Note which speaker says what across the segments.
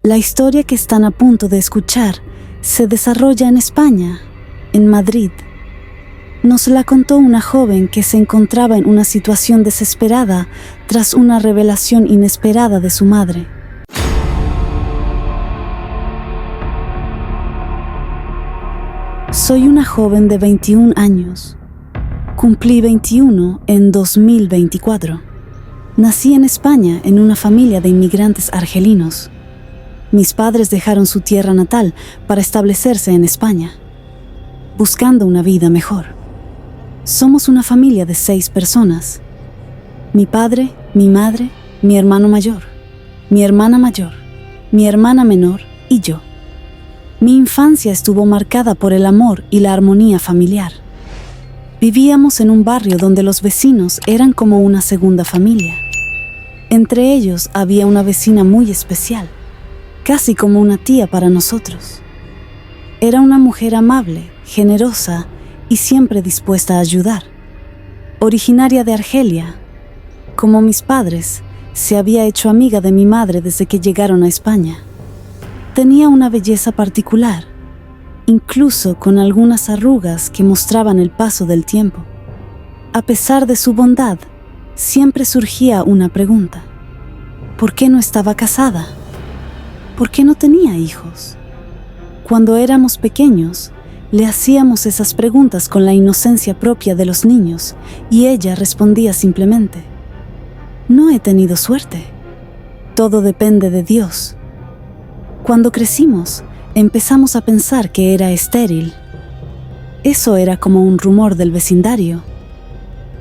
Speaker 1: La historia que están a punto de escuchar se desarrolla en España, en Madrid. Nos la contó una joven que se encontraba en una situación desesperada tras una revelación inesperada de su madre. Soy una joven de 21 años. Cumplí 21 en 2024. Nací en España en una familia de inmigrantes argelinos. Mis padres dejaron su tierra natal para establecerse en España, buscando una vida mejor. Somos una familia de 6 personas. Mi padre, mi madre, mi hermano mayor, mi hermana mayor, mi hermana menor y yo. Mi infancia estuvo marcada por el amor y la armonía familiar. Vivíamos en un barrio donde los vecinos eran como una segunda familia. Entre ellos había una vecina muy especial, casi como una tía para nosotros. Era una mujer amable, generosa y siempre dispuesta a ayudar. Originaria de Argelia, como mis padres, se había hecho amiga de mi madre desde que llegaron a España. Tenía una belleza particular, incluso con algunas arrugas que mostraban el paso del tiempo. A pesar de su bondad, siempre surgía una pregunta: ¿por qué no estaba casada? ¿Por qué no tenía hijos? Cuando éramos pequeños, le hacíamos esas preguntas con la inocencia propia de los niños y ella respondía simplemente: no he tenido suerte. Todo depende de Dios. Cuando crecimos, empezamos a pensar que era estéril. Eso era como un rumor del vecindario.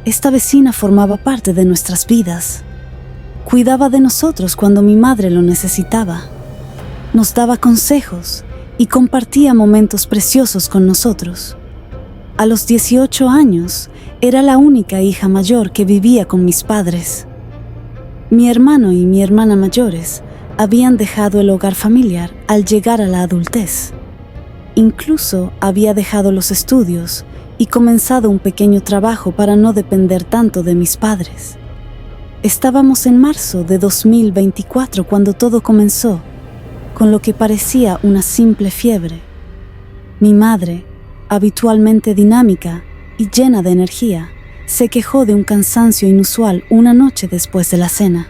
Speaker 1: Esta vecina formaba parte de nuestras vidas. Cuidaba de nosotros cuando mi madre lo necesitaba. Nos daba consejos y compartía momentos preciosos con nosotros. A los 18 años, era la única hija mayor que vivía con mis padres. Mi hermano y mi hermana mayores habían dejado el hogar familiar al llegar a la adultez. Incluso había dejado los estudios y comenzado un pequeño trabajo para no depender tanto de mis padres. Estábamos en marzo de 2024 cuando todo comenzó, con lo que parecía una simple fiebre. Mi madre, habitualmente dinámica y llena de energía, se quejó de un cansancio inusual una noche después de la cena.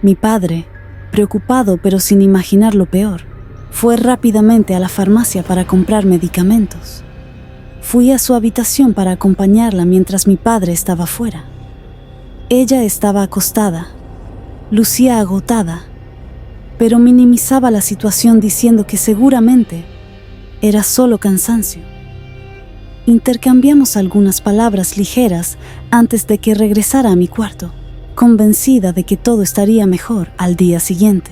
Speaker 1: Mi padre, preocupado pero sin imaginar lo peor, fue rápidamente a la farmacia para comprar medicamentos. Fui a su habitación para acompañarla mientras mi padre estaba fuera. Ella estaba acostada, lucía agotada, pero minimizaba la situación diciendo que seguramente era solo cansancio. Intercambiamos algunas palabras ligeras antes de que regresara a mi cuarto, convencida de que todo estaría mejor al día siguiente.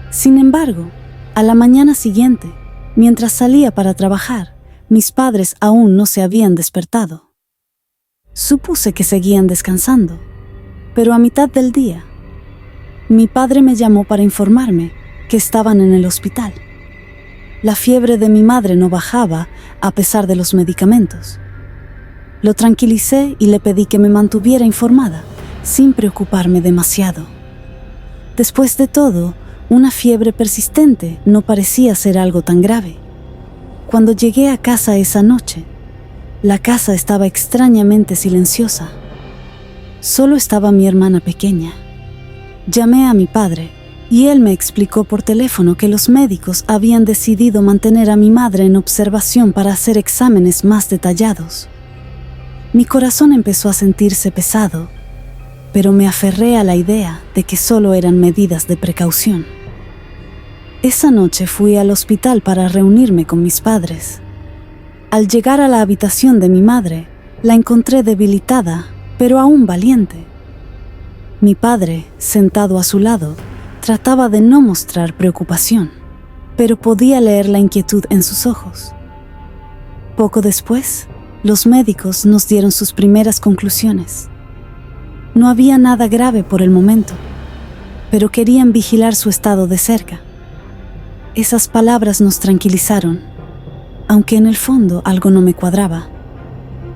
Speaker 1: Sin embargo, a la mañana siguiente, mientras salía para trabajar, mis padres aún no se habían despertado. Supuse que seguían descansando, pero a mitad del día, mi padre me llamó para informarme que estaban en el hospital. La fiebre de mi madre no bajaba a pesar de los medicamentos. Lo tranquilicé y le pedí que me mantuviera informada, sin preocuparme demasiado. Después de todo, una fiebre persistente no parecía ser algo tan grave. Cuando llegué a casa esa noche, la casa estaba extrañamente silenciosa. Solo estaba mi hermana pequeña. Llamé a mi padre y él me explicó por teléfono que los médicos habían decidido mantener a mi madre en observación para hacer exámenes más detallados. Mi corazón empezó a sentirse pesado, pero me aferré a la idea de que solo eran medidas de precaución. Esa noche fui al hospital para reunirme con mis padres. Al llegar a la habitación de mi madre, la encontré debilitada, pero aún valiente. Mi padre, sentado a su lado, trataba de no mostrar preocupación, pero podía leer la inquietud en sus ojos. Poco después, los médicos nos dieron sus primeras conclusiones. No había nada grave por el momento, pero querían vigilar su estado de cerca. Esas palabras nos tranquilizaron, aunque en el fondo algo no me cuadraba.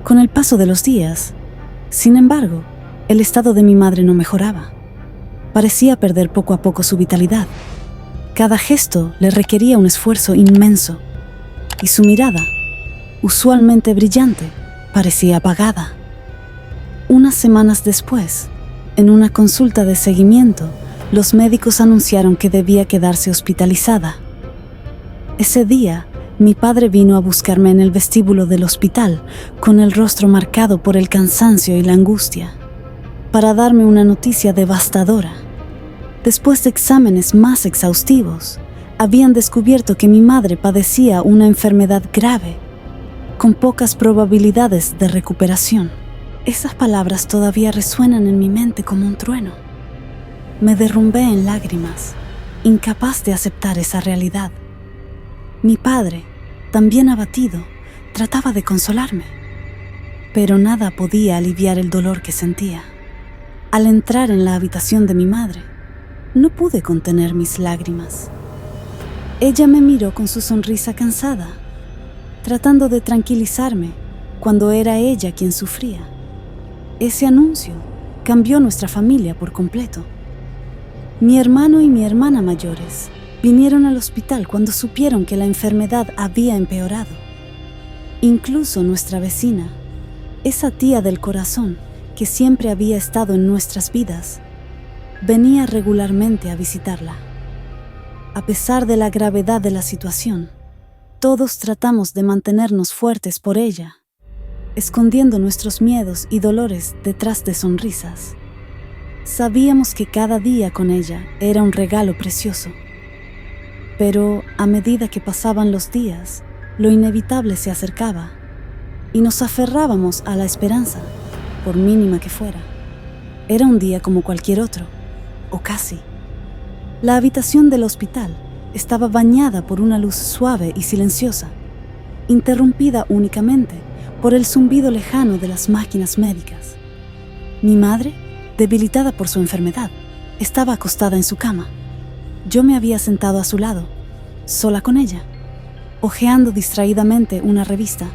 Speaker 1: Con el paso de los días, sin embargo, el estado de mi madre no mejoraba. Parecía perder poco a poco su vitalidad. Cada gesto le requería un esfuerzo inmenso, y su mirada, usualmente brillante, parecía apagada. Unas semanas después, en una consulta de seguimiento, los médicos anunciaron que debía quedarse hospitalizada. Ese día, mi padre vino a buscarme en el vestíbulo del hospital, con el rostro marcado por el cansancio y la angustia, para darme una noticia devastadora. Después de exámenes más exhaustivos, habían descubierto que mi madre padecía una enfermedad grave, con pocas probabilidades de recuperación. Esas palabras todavía resuenan en mi mente como un trueno. Me derrumbé en lágrimas, incapaz de aceptar esa realidad. Mi padre, también abatido, trataba de consolarme, pero nada podía aliviar el dolor que sentía. Al entrar en la habitación de mi madre, no pude contener mis lágrimas. Ella me miró con su sonrisa cansada, tratando de tranquilizarme cuando era ella quien sufría. Ese anuncio cambió nuestra familia por completo. Mi hermano y mi hermana mayores vinieron al hospital cuando supieron que la enfermedad había empeorado. Incluso nuestra vecina, esa tía del corazón que siempre había estado en nuestras vidas, venía regularmente a visitarla. A pesar de la gravedad de la situación, todos tratamos de mantenernos fuertes por ella, escondiendo nuestros miedos y dolores detrás de sonrisas. Sabíamos que cada día con ella era un regalo precioso. Pero a medida que pasaban los días, lo inevitable se acercaba y nos aferrábamos a la esperanza, por mínima que fuera. Era un día como cualquier otro, o casi. La habitación del hospital estaba bañada por una luz suave y silenciosa, interrumpida únicamente por el zumbido lejano de las máquinas médicas. Mi madre, debilitada por su enfermedad, estaba acostada en su cama. Yo me había sentado a su lado, sola con ella, hojeando distraídamente una revista,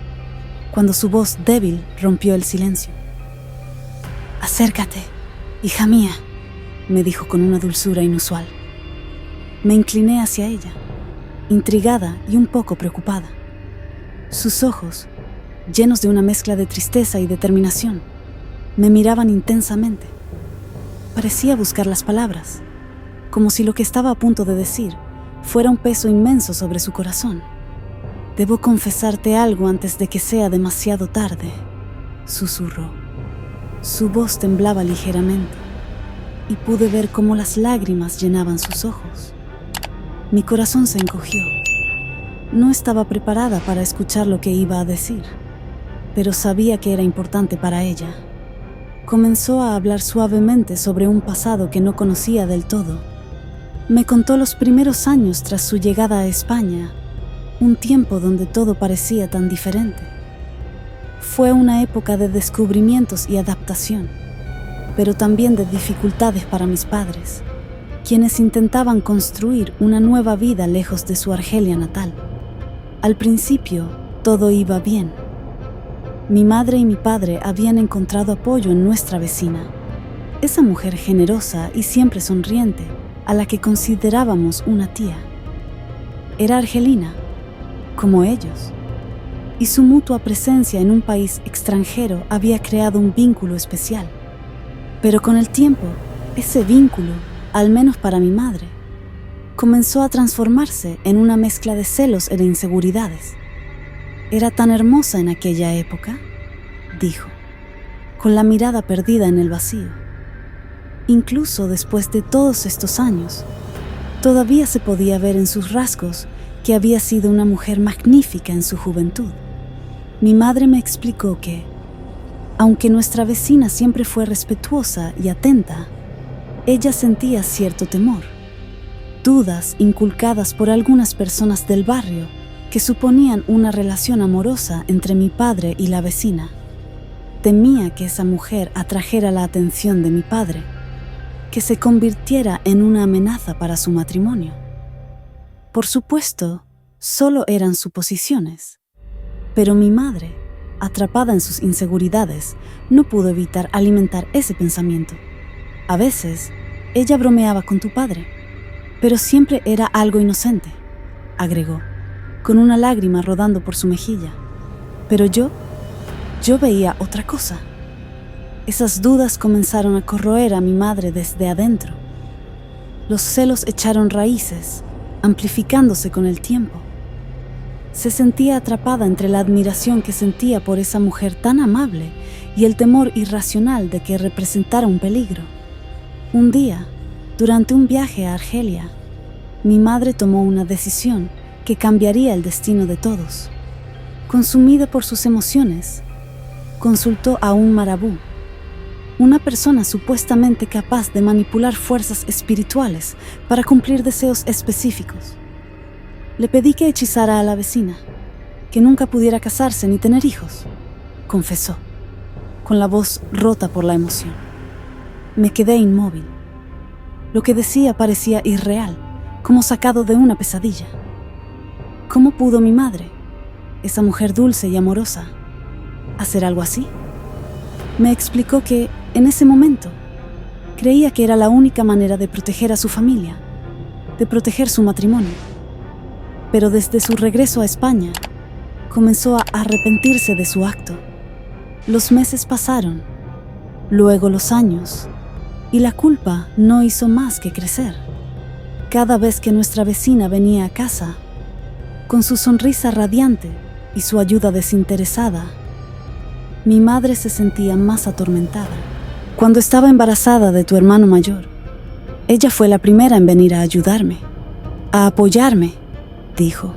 Speaker 1: cuando su voz débil rompió el silencio. «Acércate, hija mía», me dijo con una dulzura inusual. Me incliné hacia ella, intrigada y un poco preocupada. Sus ojos, llenos de una mezcla de tristeza y determinación, me miraban intensamente. Parecía buscar las palabras, como si lo que estaba a punto de decir fuera un peso inmenso sobre su corazón. «Debo confesarte algo antes de que sea demasiado tarde», susurró. Su voz temblaba ligeramente y pude ver cómo las lágrimas llenaban sus ojos. Mi corazón se encogió. No estaba preparada para escuchar lo que iba a decir, pero sabía que era importante para ella. Comenzó a hablar suavemente sobre un pasado que no conocía del todo. Me contó los primeros años tras su llegada a España, un tiempo donde todo parecía tan diferente. Fue una época de descubrimientos y adaptación, pero también de dificultades para mis padres, quienes intentaban construir una nueva vida lejos de su Argelia natal. Al principio, todo iba bien. Mi madre y mi padre habían encontrado apoyo en nuestra vecina, esa mujer generosa y siempre sonriente, a la que considerábamos una tía. Era argelina, como ellos, y su mutua presencia en un país extranjero había creado un vínculo especial. Pero con el tiempo, ese vínculo, al menos para mi madre, comenzó a transformarse en una mezcla de celos e de inseguridades. «Era tan hermosa en aquella época», dijo, con la mirada perdida en el vacío. Incluso después de todos estos años, todavía se podía ver en sus rasgos que había sido una mujer magnífica en su juventud. Mi madre me explicó que, aunque nuestra vecina siempre fue respetuosa y atenta, ella sentía cierto temor, dudas inculcadas por algunas personas del barrio que suponían una relación amorosa entre mi padre y la vecina. Temía que esa mujer atrajera la atención de mi padre, que se convirtiera en una amenaza para su matrimonio. Por supuesto, solo eran suposiciones, pero mi madre, atrapada en sus inseguridades, no pudo evitar alimentar ese pensamiento. A veces, ella bromeaba con tu padre, Pero siempre era algo inocente, agregó, con una lágrima rodando por su mejilla. Pero yo veía otra cosa. Esas dudas comenzaron a corroer a mi madre desde adentro. Los celos echaron raíces, amplificándose con el tiempo. Se sentía atrapada entre la admiración que sentía por esa mujer tan amable y el temor irracional de que representara un peligro. Un día, durante un viaje a Argelia, mi madre tomó una decisión que cambiaría el destino de todos. Consumida por sus emociones, consultó a un marabú, una persona supuestamente capaz de manipular fuerzas espirituales para cumplir deseos específicos. Le pedí que hechizara a la vecina, que nunca pudiera casarse ni tener hijos, confesó, con la voz rota por la emoción. Me quedé inmóvil. Lo que decía parecía irreal, como sacado de una pesadilla. ¿Cómo pudo mi madre, esa mujer dulce y amorosa, hacer algo así? Me explicó que, en ese momento, creía que era la única manera de proteger a su familia, de proteger su matrimonio. Pero desde su regreso a España, comenzó a arrepentirse de su acto. Los meses pasaron, luego los años, y la culpa no hizo más que crecer. Cada vez que nuestra vecina venía a casa, con su sonrisa radiante y su ayuda desinteresada, mi madre se sentía más atormentada. Cuando estaba embarazada de tu hermano mayor, ella fue la primera en venir a ayudarme, a apoyarme, dijo,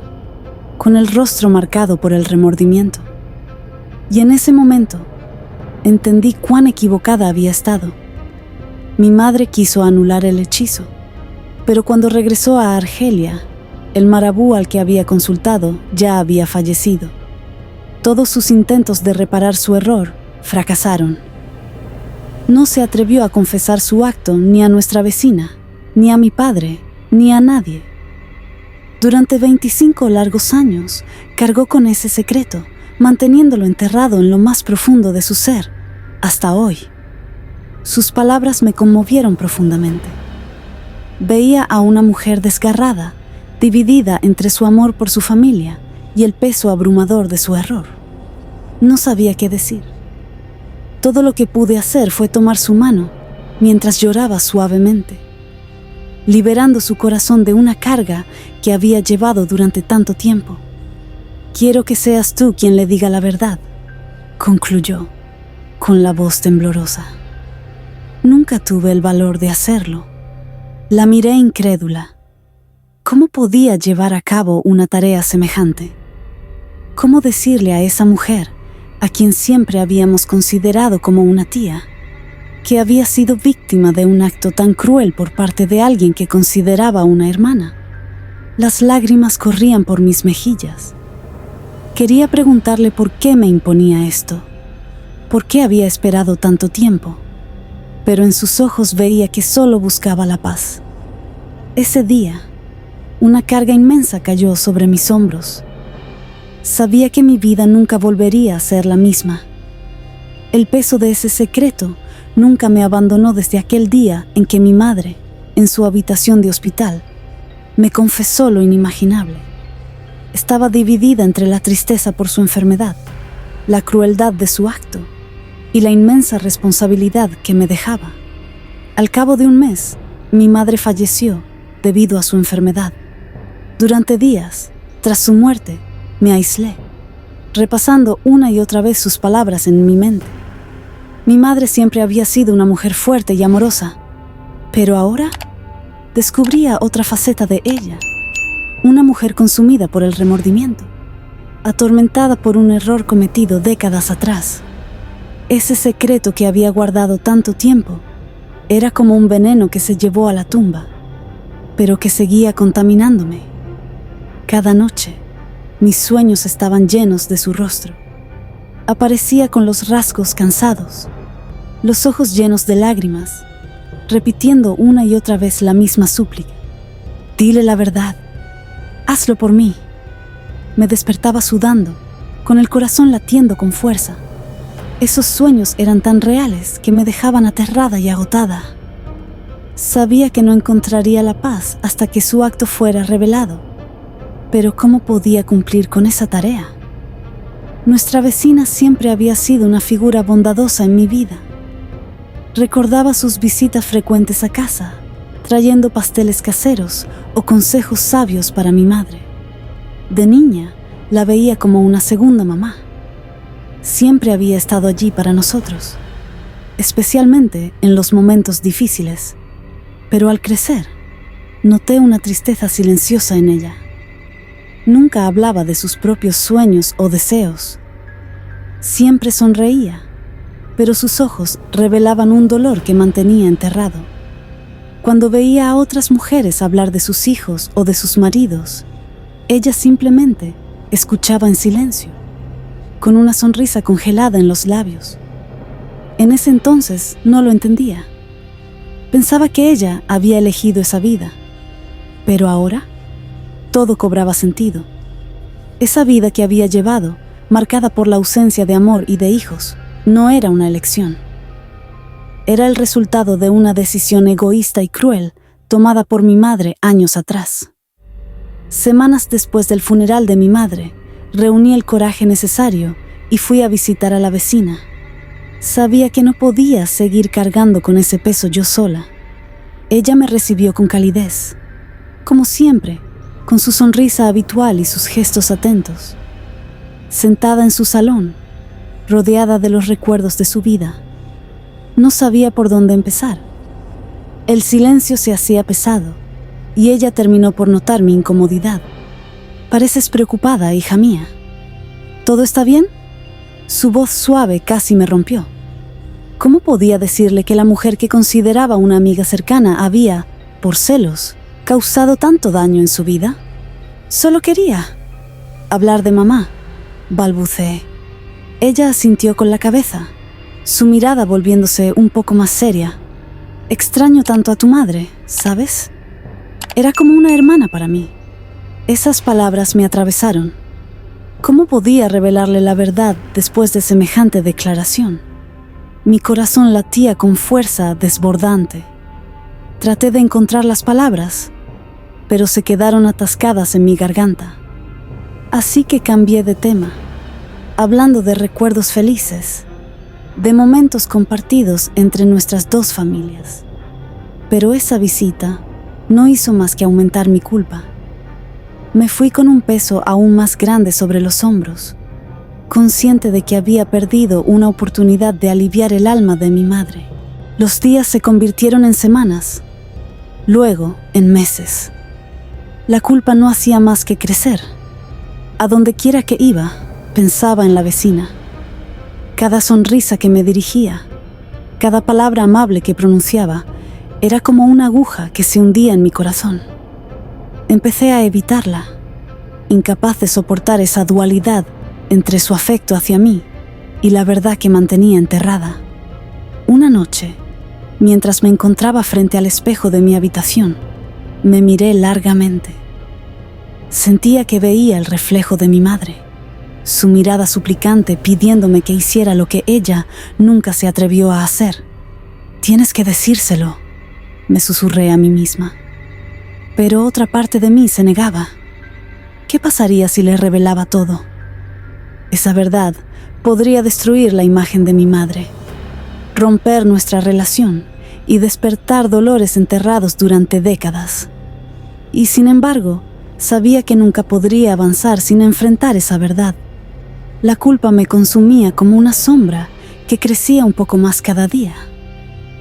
Speaker 1: con el rostro marcado por el remordimiento. Y en ese momento, entendí cuán equivocada había estado. Mi madre quiso anular el hechizo, pero cuando regresó a Argelia, el marabú al que había consultado ya había fallecido. Todos sus intentos de reparar su error fracasaron. No se atrevió a confesar su acto ni a nuestra vecina, ni a mi padre, ni a nadie. Durante 25 largos años cargó con ese secreto, manteniéndolo enterrado en lo más profundo de su ser, hasta hoy. Sus palabras me conmovieron profundamente. Veía a una mujer desgarrada, dividida entre su amor por su familia y el peso abrumador de su error. No sabía qué decir. Todo lo que pude hacer fue tomar su mano mientras lloraba suavemente, liberando su corazón de una carga que había llevado durante tanto tiempo. Quiero que seas tú quien le diga la verdad, concluyó, con la voz temblorosa. Nunca tuve el valor de hacerlo. La miré incrédula. ¿Cómo podía llevar a cabo una tarea semejante? ¿Cómo decirle a esa mujer, a quien siempre habíamos considerado como una tía, que había sido víctima de un acto tan cruel por parte de alguien que consideraba una hermana? Las lágrimas corrían por mis mejillas. Quería preguntarle por qué me imponía esto, por qué había esperado tanto tiempo, pero en sus ojos veía que solo buscaba la paz. Ese día, una carga inmensa cayó sobre mis hombros. Sabía que mi vida nunca volvería a ser la misma. El peso de ese secreto nunca me abandonó desde aquel día en que mi madre, en su habitación de hospital, me confesó lo inimaginable. Estaba dividida entre la tristeza por su enfermedad, la crueldad de su acto y la inmensa responsabilidad que me dejaba. Al cabo de un mes, mi madre falleció debido a su enfermedad. Durante días, tras su muerte, me aislé, repasando una y otra vez sus palabras en mi mente. Mi madre siempre había sido una mujer fuerte y amorosa, pero ahora descubría otra faceta de ella, una mujer consumida por el remordimiento, atormentada por un error cometido décadas atrás. Ese secreto que había guardado tanto tiempo era como un veneno que se llevó a la tumba, pero que seguía contaminándome. Cada noche, mis sueños estaban llenos de su rostro. Aparecía con los rasgos cansados, los ojos llenos de lágrimas, repitiendo una y otra vez la misma súplica. Dile la verdad, hazlo por mí. Me despertaba sudando, con el corazón latiendo con fuerza. Esos sueños eran tan reales que me dejaban aterrada y agotada. Sabía que no encontraría la paz hasta que su acto fuera revelado. Pero ¿cómo podía cumplir con esa tarea? Nuestra vecina siempre había sido una figura bondadosa en mi vida. Recordaba sus visitas frecuentes a casa, trayendo pasteles caseros o consejos sabios para mi madre. De niña, la veía como una segunda mamá. Siempre había estado allí para nosotros, especialmente en los momentos difíciles. Pero al crecer, noté una tristeza silenciosa en ella. Nunca hablaba de sus propios sueños o deseos. Siempre sonreía, pero sus ojos revelaban un dolor que mantenía enterrado. Cuando veía a otras mujeres hablar de sus hijos o de sus maridos, ella simplemente escuchaba en silencio, con una sonrisa congelada en los labios. En ese entonces no lo entendía. Pensaba que ella había elegido esa vida, pero ahora todo cobraba sentido. Esa vida que había llevado, marcada por la ausencia de amor y de hijos, no era una elección. Era el resultado de una decisión egoísta y cruel tomada por mi madre años atrás. Semanas después del funeral de mi madre, reuní el coraje necesario y fui a visitar a la vecina. Sabía que no podía seguir cargando con ese peso yo sola. Ella me recibió con calidez, como siempre, con su sonrisa habitual y sus gestos atentos. Sentada en su salón, rodeada de los recuerdos de su vida, no sabía por dónde empezar. El silencio se hacía pesado, y ella terminó por notar mi incomodidad. «Pareces preocupada, hija mía. ¿Todo está bien?» Su voz suave casi me rompió. ¿Cómo podía decirle que la mujer que consideraba una amiga cercana había, por celos, causado tanto daño en su vida? Solo quería hablar de mamá, balbuceé. Ella asintió con la cabeza, su mirada volviéndose un poco más seria. Extraño tanto a tu madre, ¿sabes? Era como una hermana para mí. Esas palabras me atravesaron. ¿Cómo podía revelarle la verdad después de semejante declaración? Mi corazón latía con fuerza desbordante. Traté de encontrar las palabras, pero se quedaron atascadas en mi garganta. Así que cambié de tema, hablando de recuerdos felices, de momentos compartidos entre nuestras dos familias. Pero esa visita no hizo más que aumentar mi culpa. Me fui con un peso aún más grande sobre los hombros, consciente de que había perdido una oportunidad de aliviar el alma de mi madre. Los días se convirtieron en semanas, luego en meses. La culpa no hacía más que crecer. A donde quiera que iba, pensaba en la vecina. Cada sonrisa que me dirigía, cada palabra amable que pronunciaba, era como una aguja que se hundía en mi corazón. Empecé a evitarla, incapaz de soportar esa dualidad entre su afecto hacia mí y la verdad que mantenía enterrada. Una noche, mientras me encontraba frente al espejo de mi habitación, me miré largamente. Sentía que veía el reflejo de mi madre, su mirada suplicante pidiéndome que hiciera lo que ella nunca se atrevió a hacer. «Tienes que decírselo», me susurré a mí misma. Pero otra parte de mí se negaba. ¿Qué pasaría si le revelaba todo? Esa verdad podría destruir la imagen de mi madre, romper nuestra relación y despertar dolores enterrados durante décadas. Y sin embargo, sabía que nunca podría avanzar sin enfrentar esa verdad. La culpa me consumía como una sombra que crecía un poco más cada día,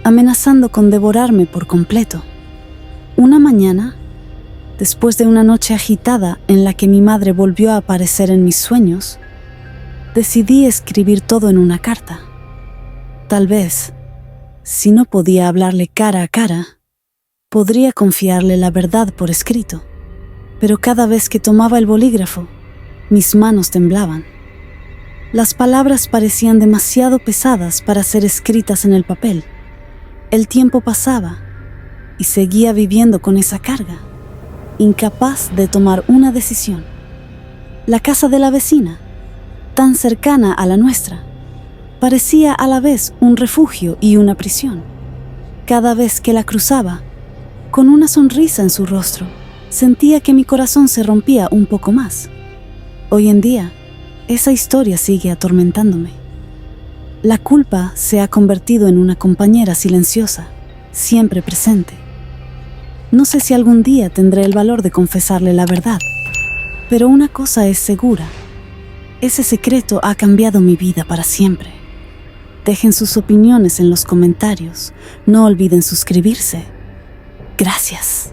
Speaker 1: amenazando con devorarme por completo. Una mañana, después de una noche agitada en la que mi madre volvió a aparecer en mis sueños, decidí escribir todo en una carta. Tal vez, si no podía hablarle cara a cara, podría confiarle la verdad por escrito. Pero cada vez que tomaba el bolígrafo, mis manos temblaban. Las palabras parecían demasiado pesadas para ser escritas en el papel. El tiempo pasaba y seguía viviendo con esa carga, incapaz de tomar una decisión. La casa de la vecina, tan cercana a la nuestra, parecía a la vez un refugio y una prisión. Cada vez que la cruzaba, con una sonrisa en su rostro, sentía que mi corazón se rompía un poco más. Hoy en día, esa historia sigue atormentándome. La culpa se ha convertido en una compañera silenciosa, siempre presente. No sé si algún día tendré el valor de confesarle la verdad, pero una cosa es segura: ese secreto ha cambiado mi vida para siempre. Dejen sus opiniones en los comentarios. No olviden suscribirse. Gracias.